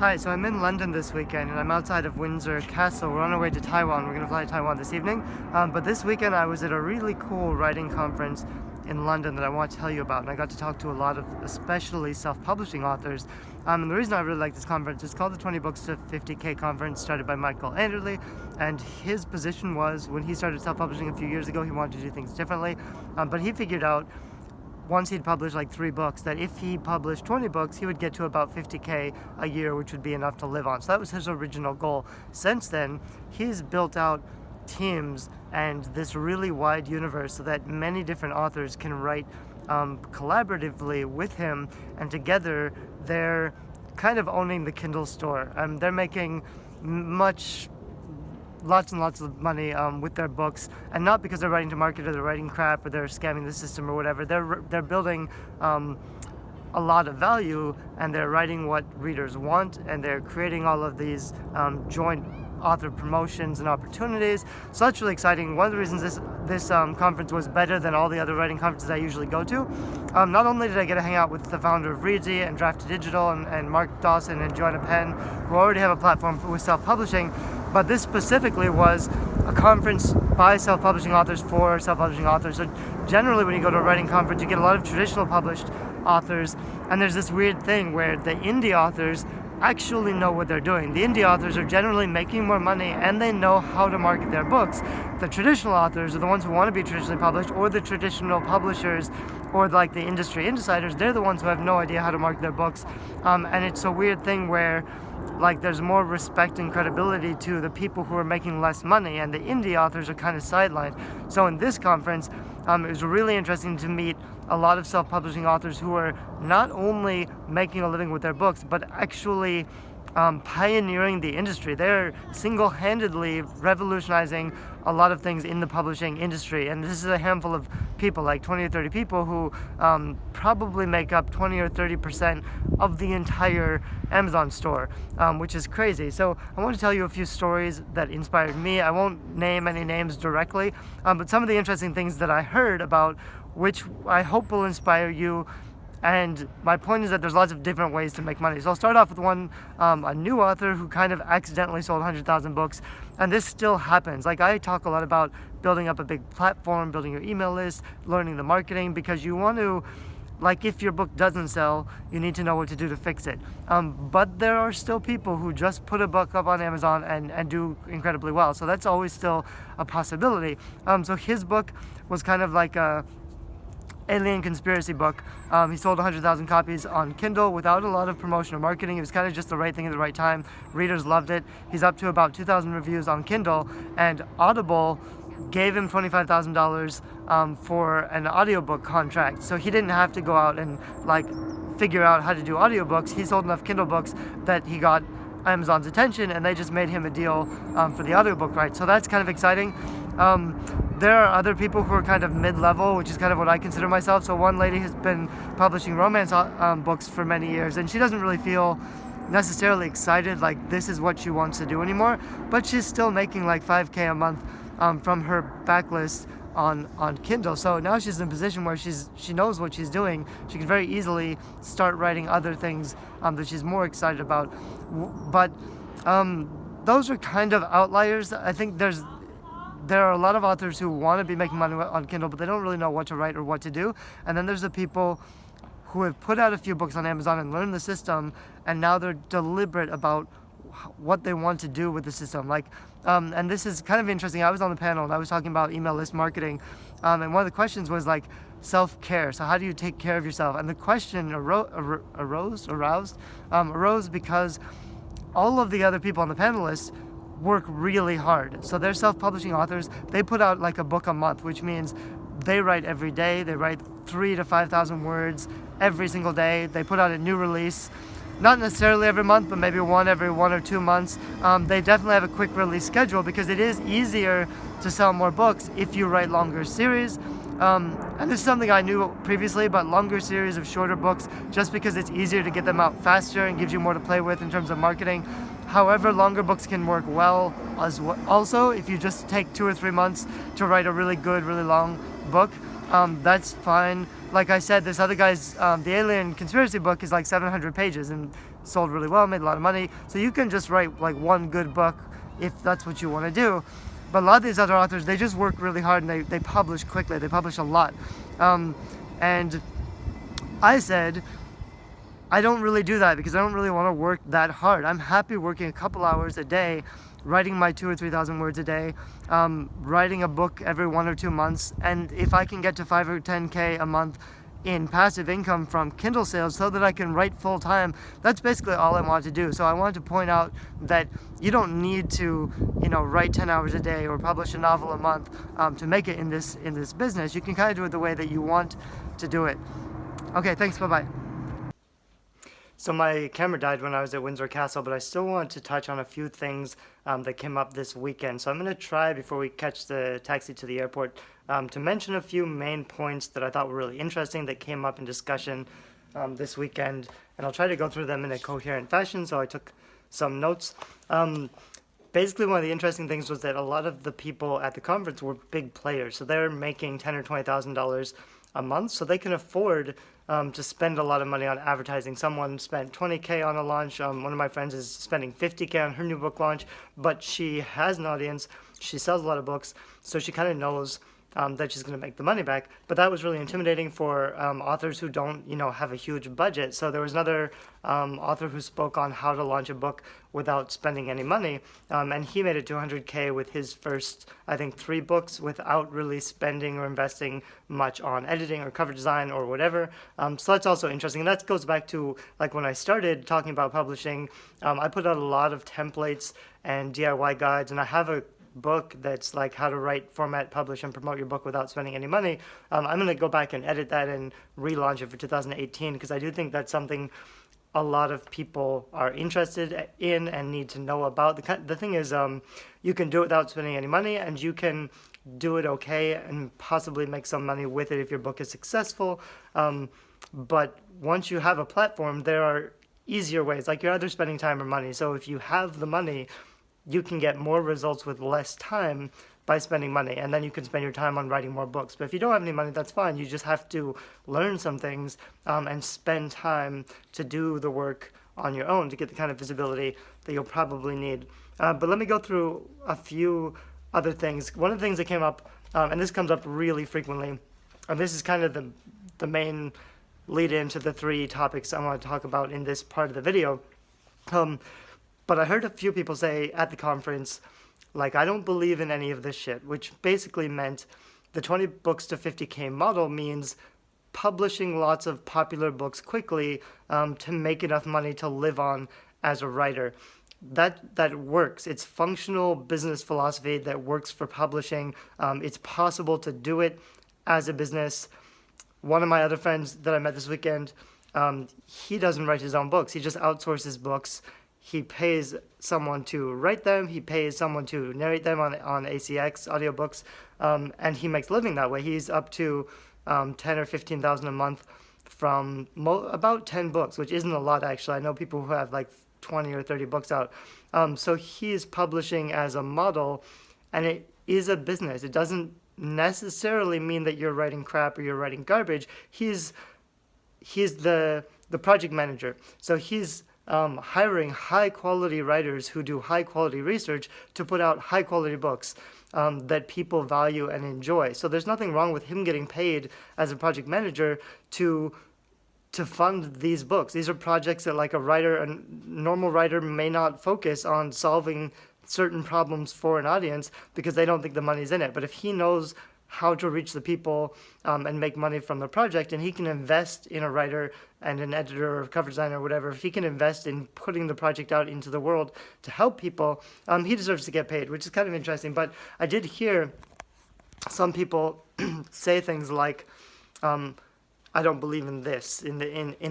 Hi, so I'm in London this weekend and I'm outside of Windsor Castle. We're on our way to Taiwan. We're going to fly to Taiwan this evening. But this weekend I was at a really cool writing conference in London that I want to tell you about. And I got to talk to a lot of especially self-publishing authors. And the reason I really like this conference is called the 20 Books to 50K conference, started by Michael Anderle. And his position was, when he started self-publishing a few years ago, he wanted to do things differently. But he figured out, once he'd published like 3 books, that if he published 20 books, he would get to about 50K a year, which would be enough to live on. So that was his original goal. Since then, he's built out teams and this really wide universe so that many different authors can write collaboratively with him, and together they're kind of owning the Kindle store. They're making lots and lots of money with their books, and not because they're writing to market or they're writing crap or they're scamming the system or whatever. They're building a lot of value, and they're writing what readers want, and they're creating all of these joint author promotions and opportunities. So that's really exciting. One of the reasons this conference was better than all the other writing conferences I usually go to, not only did I get to hang out with the founder of Reedsy and Draft Digital and Mark Dawson and Joanna Penn, who already have a platform with self-publishing, but this specifically was a conference by self-publishing authors for self-publishing authors. So generally when you go to a writing conference, you get a lot of traditional published authors, and there's this weird thing where the indie authors actually know what they're doing. The indie authors are generally making more money and they know how to market their books. The traditional authors are the ones who want to be traditionally published, or the traditional publishers, or like the industry insiders, they're the ones who have no idea how to market their books. And it's a weird thing where like there's more respect and credibility to the people who are making less money, and the indie authors are kind of sidelined. So in this conference, it was really interesting to meet a lot of self-publishing authors who are not only making a living with their books, but actually pioneering the industry. They're single-handedly revolutionizing a lot of things in the publishing industry, and this is a handful of people, like 20 or 30 people, who probably make up 20 or 30% of the entire Amazon store, which is crazy. So I want to tell you a few stories that inspired me. I won't name any names directly, but some of the interesting things that I heard about, which I hope will inspire you. And my point is that there's lots of different ways to make money. So I'll start off with one, a new author who kind of accidentally sold 100,000 books. And this still happens. Like, I talk a lot about building up a big platform, building your email list, learning the marketing, because you want to, like, if your book doesn't sell, you need to know what to do to fix it. But there are still people who just put a book up on Amazon and do incredibly well. So that's always still a possibility. So his book was kind of like a alien conspiracy book. He sold 100,000 copies on Kindle without a lot of promotion or marketing. It was kind of just the right thing at the right time. Readers loved it. He's up to about 2,000 reviews on Kindle, and Audible gave him $25,000 for an audiobook contract. So he didn't have to go out and like figure out how to do audiobooks. He sold enough Kindle books that he got Amazon's attention, and they just made him a deal for the audiobook rights. So that's kind of exciting. There are other people who are kind of mid-level, which is kind of what I consider myself. So one lady has been publishing romance books for many years, and she doesn't really feel necessarily excited like this is what she wants to do anymore, but she's still making like 5K a month from her backlist on Kindle. So now she's in a position where she knows what she's doing. She can very easily start writing other things that she's more excited about. But those are kind of outliers. I think there are a lot of authors who want to be making money on Kindle, but they don't really know what to write or what to do. And then there's the people who have put out a few books on Amazon and learned the system, and now they're deliberate about what they want to do with the system. Like, and this is kind of interesting. I was on the panel and I was talking about email list marketing, and one of the questions was like self-care. So how do you take care of yourself? And the question arose because all of the other people on the panelists work really hard. So they're self-publishing authors. They put out like a book a month, which means they write every day. They write 3,000 to 5,000 words every single day. They put out a new release, not necessarily every month, but maybe one every 1 or 2 months. They definitely have a quick release schedule because it is easier to sell more books if you write longer series. And this is something I knew previously about longer series of shorter books, just because it's easier to get them out faster and gives you more to play with in terms of marketing. However, longer books can work well as well. Also, if you just take 2 or 3 months to write a really good, really long book, that's fine. Like I said, this other guy's the Alien Conspiracy book is like 700 pages and sold really well, made a lot of money. So you can just write like one good book if that's what you want to do. But a lot of these other authors, they just work really hard and they publish quickly. They publish a lot. And I said, I don't really do that because I don't really want to work that hard. I'm happy working a couple hours a day, writing my 2,000 or 3,000 words a day, writing a book every 1 or 2 months, and if I can get to 5 or 10K a month in passive income from Kindle sales so that I can write full time, that's basically all I want to do. So I wanted to point out that you don't need to, write 10 hours a day or publish a novel a month to make it in this business. You can kind of do it the way that you want to do it. Okay, thanks, bye-bye. So my camera died when I was at Windsor Castle, but I still want to touch on a few things that came up this weekend. So I'm going to try, before we catch the taxi to the airport, to mention a few main points that I thought were really interesting that came up in discussion this weekend. And I'll try to go through them in a coherent fashion, so I took some notes. Basically, one of the interesting things was that a lot of the people at the conference were big players. So they're making $10,000 or $20,000 a month, so they can afford to spend a lot of money on advertising. Someone spent $20K on a launch. One of my friends is spending $50K on her new book launch, but she has an audience. She sells a lot of books, so she kind of knows that she's going to make the money back. But that was really intimidating for authors who don't, have a huge budget. So there was another author who spoke on how to launch a book without spending any money, and he made it to 100K with his first, I think, 3 books without really spending or investing much on editing or cover design or whatever. So that's also interesting. And that goes back to like when I started talking about publishing, I put out a lot of templates and DIY guides, and I have a book that's like how to write, format, publish, and promote your book without spending any money. I'm going to go back and edit that and relaunch it for 2018 because I do think that's something a lot of people are interested in and need to know about. The thing is, you can do it without spending any money, and you can do it okay and possibly make some money with it if your book is successful. But once you have a platform, there are easier ways. Like you're either spending time or money. So if you have the money, you can get more results with less time by spending money, and then you can spend your time on writing more books. But if you don't have any money, that's fine. You just have to learn some things and spend time to do the work on your own to get the kind of visibility that you'll probably need. But let me go through a few other things. One of the things that came up, and this comes up really frequently, and this is kind of the main lead into the 3 topics I want to talk about in this part of the video. But I heard a few people say at the conference, like, I don't believe in any of this shit, which basically meant the 20 books to 50K model means publishing lots of popular books quickly to make enough money to live on as a writer. That works. It's functional business philosophy that works for publishing. It's possible to do it as a business. One of my other friends that I met this weekend, he doesn't write his own books. He just outsources books. He pays someone to write them. He pays someone to narrate them on ACX audiobooks, and he makes a living that way. He's up to 10 or 15,000 a month from about 10 books, which isn't a lot actually. I know people who have like 20 or 30 books out. So he's publishing as a model, and it is a business. It doesn't necessarily mean that you're writing crap or you're writing garbage. He's the project manager. So he's hiring high-quality writers who do high-quality research to put out high-quality books that people value and enjoy. So there's nothing wrong with him getting paid as a project manager to fund these books. These are projects that, like a normal writer may not focus on solving certain problems for an audience because they don't think the money's in it. But if he knows how to reach the people and make money from the project, and he can invest in a writer and an editor or cover designer or whatever, if he can invest in putting the project out into the world to help people, he deserves to get paid, which is kind of interesting. But I did hear some people say things like, I don't believe in this, in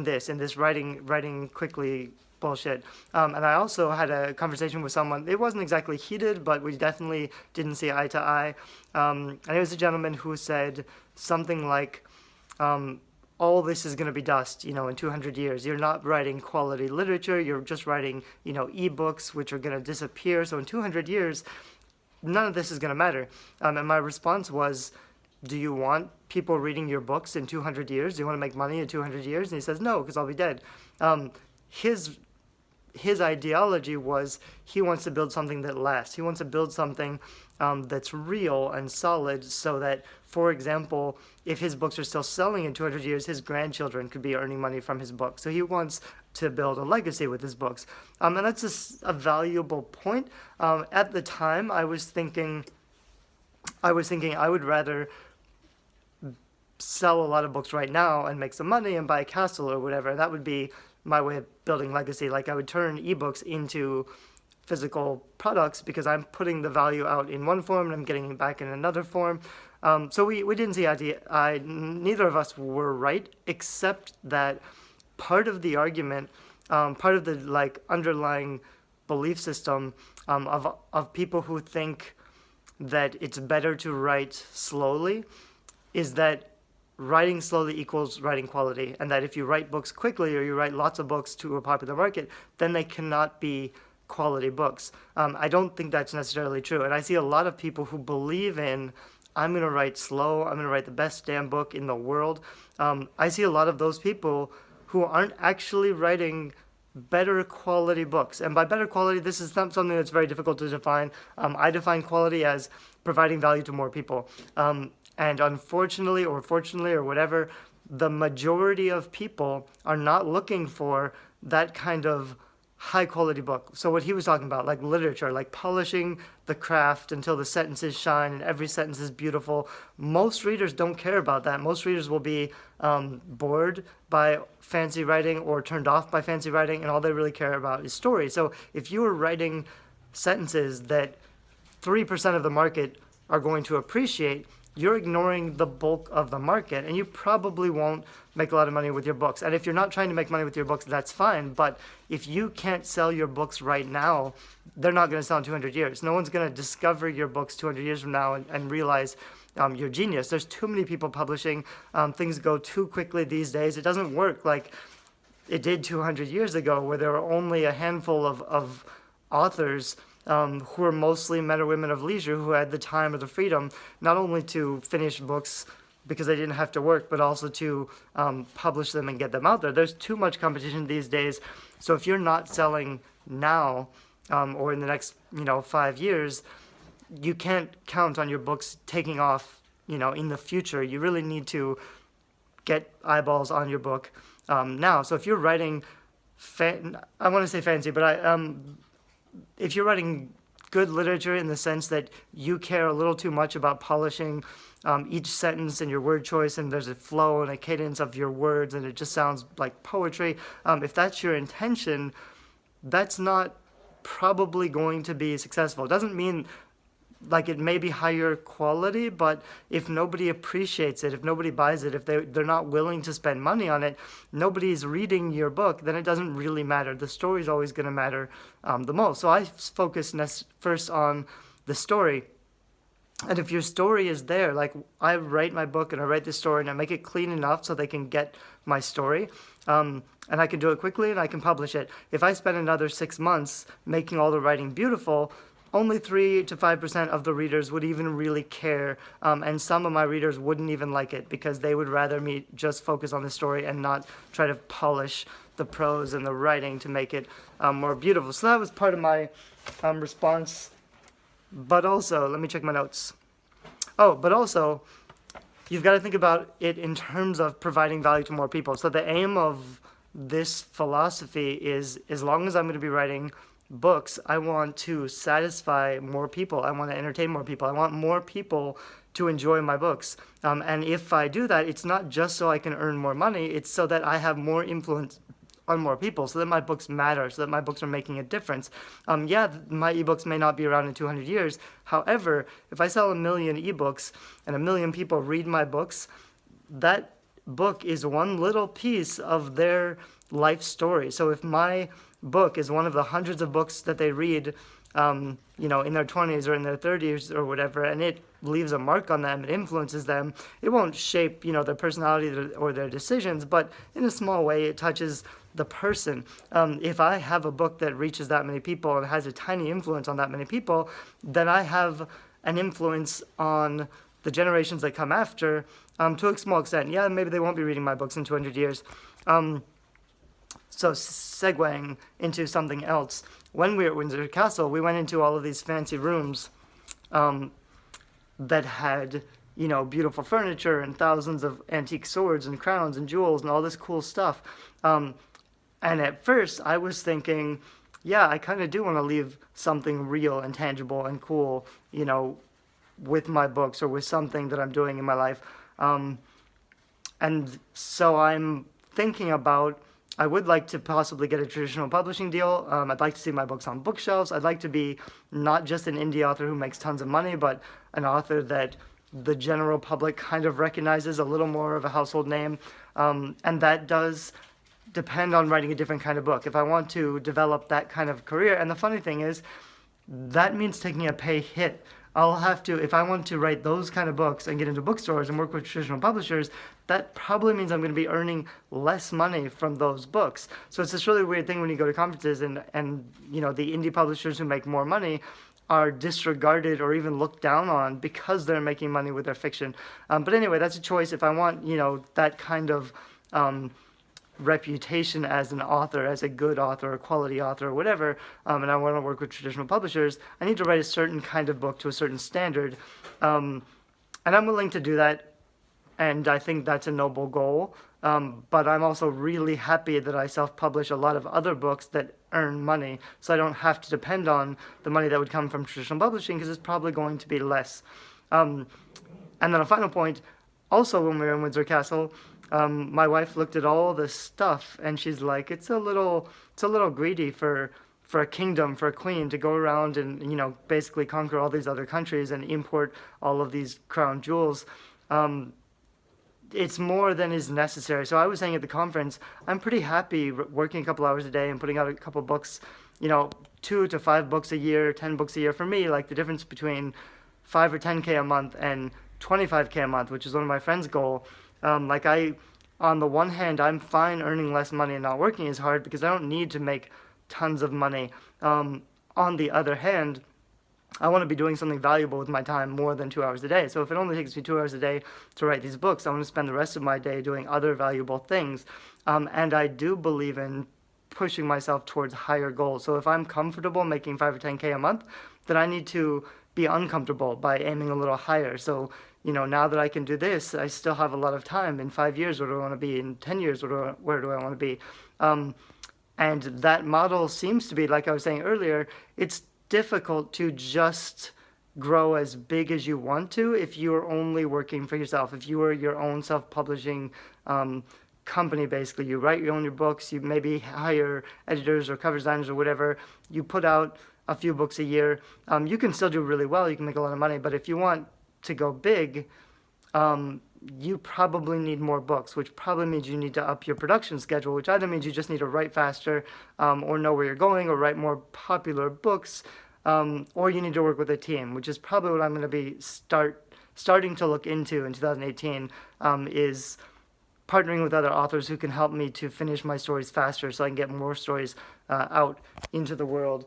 this writing quickly bullshit. And I also had a conversation with someone. It wasn't exactly heated, but we definitely didn't see eye to eye. And it was a gentleman who said something like, all this is going to be dust, in 200 years. You're not writing quality literature. You're just writing, ebooks, which are going to disappear. So in 200 years, none of this is going to matter. And my response was, do you want people reading your books in 200 years? Do you want to make money in 200 years? And he says, no, because I'll be dead. His ideology was he wants to build something that lasts. He wants to build something that's real and solid so that, for example, if his books are still selling in 200 years, his grandchildren could be earning money from his books. So he wants to build a legacy with his books. And that's a valuable point. At the time, I was thinking I would rather sell a lot of books right now and make some money and buy a castle or whatever. That would be my way of building legacy. Like I would turn ebooks into physical products because I'm putting the value out in one form and I'm getting it back in another form. So we didn't see neither of us were right, except that part of the argument, part of the like underlying belief system of people who think that it's better to write slowly is that writing slowly equals writing quality, and that if you write books quickly or you write lots of books to a popular market, then they cannot be quality books. I don't think that's necessarily true, and I see a lot of people who believe in, I'm going to write slow, I'm going to write the best damn book in the world. I see a lot of those people who aren't actually writing better quality books. And by better quality, this is not something that's very difficult to define. I define quality as providing value to more people. And unfortunately, or fortunately, or whatever, the majority of people are not looking for that kind of high quality book. So what he was talking about, like literature, like polishing the craft until the sentences shine and every sentence is beautiful. Most readers don't care about that. Most readers will be bored by fancy writing or turned off by fancy writing, and all they really care about is story. So if you are writing sentences that 3% of the market are going to appreciate, you're ignoring the bulk of the market, and you probably won't make a lot of money with your books. And if you're not trying to make money with your books, that's fine. But if you can't sell your books right now, they're not going to sell in 200 years. No one's going to discover your books 200 years from now and realize you're genius. There's too many people publishing. Things go too quickly these days. It doesn't work like it did 200 years ago, where there were only a handful of authors who were mostly men or women of leisure who had the time or the freedom not only to finish books because they didn't have to work, but also to publish them and get them out there. There's too much competition these days. So if you're not selling now or in the next 5 years, you can't count on your books taking off in the future. You really need to get eyeballs on your book now. So if you're writing, I want to say fancy, but if you're writing good literature in the sense that you care a little too much about polishing each sentence and your word choice, and there's a flow and a cadence of your words, and it just sounds like poetry, if that's your intention, that's not probably going to be successful. It doesn't mean like it may be higher quality, but if nobody appreciates it, if nobody buys it, if they're not willing to spend money on it, nobody's reading your book, then it doesn't really matter. The story's always going to matter the most. So I focus first on the story. And if your story is there, like I write my book and I write the story and I make it clean enough so they can get my story, and I can do it quickly and I can publish it. If I spend another 6 months making all the writing beautiful, only 3 to 5% of the readers would even really care, and some of my readers wouldn't even like it because they would rather me just focus on the story and not try to polish the prose and the writing to make it more beautiful. So that was part of my response. But also, let me check my notes. But also, you've got to think about it in terms of providing value to more people. So the aim of this philosophy is, as long as I'm going to be writing books, I want to satisfy more people. I want to entertain more people. I want more people to enjoy my books. And if I do that, it's not just so I can earn more money, it's so that I have more influence on more people, so that my books matter, so that my books are making a difference. My ebooks may not be around in 200 years. However, if I sell 1 million ebooks and 1 million people read my books, that book is one little piece of their life story. So if my book is one of the hundreds of books that they read, in their 20s or in their 30s or whatever, and it leaves a mark on them, it influences them, it won't shape, their personality or their decisions, but in a small way, it touches the person. If I have a book that reaches that many people and has a tiny influence on that many people, then I have an influence on the generations that come after, to a small extent. Yeah, maybe they won't be reading my books in 200 years. So segueing into something else, when we were at Windsor Castle, we went into all of these fancy rooms that had, beautiful furniture and thousands of antique swords and crowns and jewels and all this cool stuff. And at first, I was thinking, yeah, I kind of do want to leave something real and tangible and cool, with my books or with something that I'm doing in my life. And so I'm thinking about, I would like to possibly get a traditional publishing deal. I'd like to see my books on bookshelves. I'd like to be not just an indie author who makes tons of money, but an author that the general public kind of recognizes, a little more of a household name. And that does depend on writing a different kind of book. If I want to develop that kind of career, and the funny thing is, that means taking a pay hit. I'll have to, if I want to write those kind of books and get into bookstores and work with traditional publishers, that probably means I'm going to be earning less money from those books. So it's this really weird thing when you go to conferences and the indie publishers who make more money are disregarded or even looked down on because they're making money with their fiction. But anyway, that's a choice. If I want, that kind of reputation as an author, as a good author, a quality author, or whatever, and I want to work with traditional publishers, I need to write a certain kind of book to a certain standard. And I'm willing to do that, and I think that's a noble goal. But I'm also really happy that I self-publish a lot of other books that earn money, so I don't have to depend on the money that would come from traditional publishing, because it's probably going to be less. And then a final point, also when we were in Windsor Castle, my wife looked at all this stuff and she's like, it's a little greedy for a kingdom, for a queen to go around and, basically conquer all these other countries and import all of these crown jewels. It's more than is necessary. So I was saying at the conference, I'm pretty happy working a couple hours a day and putting out a couple books, 2 to 5 books a year, 10 books a year. For me, like the difference between 5 or 10K a month and 25K a month, which is one of my friends' goal. On the one hand, I'm fine earning less money and not working as hard because I don't need to make tons of money. On the other hand, I want to be doing something valuable with my time more than 2 hours a day. So if it only takes me 2 hours a day to write these books, I want to spend the rest of my day doing other valuable things. And I do believe in pushing myself towards higher goals. So if I'm comfortable making 5 or 10K a month, then I need to be uncomfortable by aiming a little higher. So, now that I can do this, I still have a lot of time. In 5 years, where do I want to be? In 10 years, where do I want to be? And that model seems to be, like I was saying earlier, it's difficult to just grow as big as you want to if you're only working for yourself. If you are your own self-publishing company, basically, you write your own books, you maybe hire editors or cover designers or whatever, you put out a few books a year, you can still do really well, you can make a lot of money, but if you want to go big, you probably need more books, which probably means you need to up your production schedule, which either means you just need to write faster, or know where you're going, or write more popular books, or you need to work with a team, which is probably what I'm going to be starting to look into in 2018, is partnering with other authors who can help me to finish my stories faster so I can get more stories out into the world.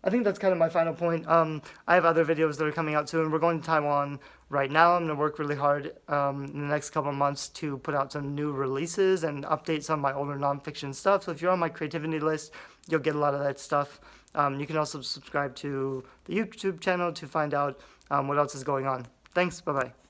I think that's kind of my final point. I have other videos that are coming out soon. We're going to Taiwan right now. I'm going to work really hard in the next couple of months to put out some new releases and update some of my older nonfiction stuff. So if you're on my creativity list, you'll get a lot of that stuff. You can also subscribe to the YouTube channel to find out what else is going on. Thanks. Bye-bye.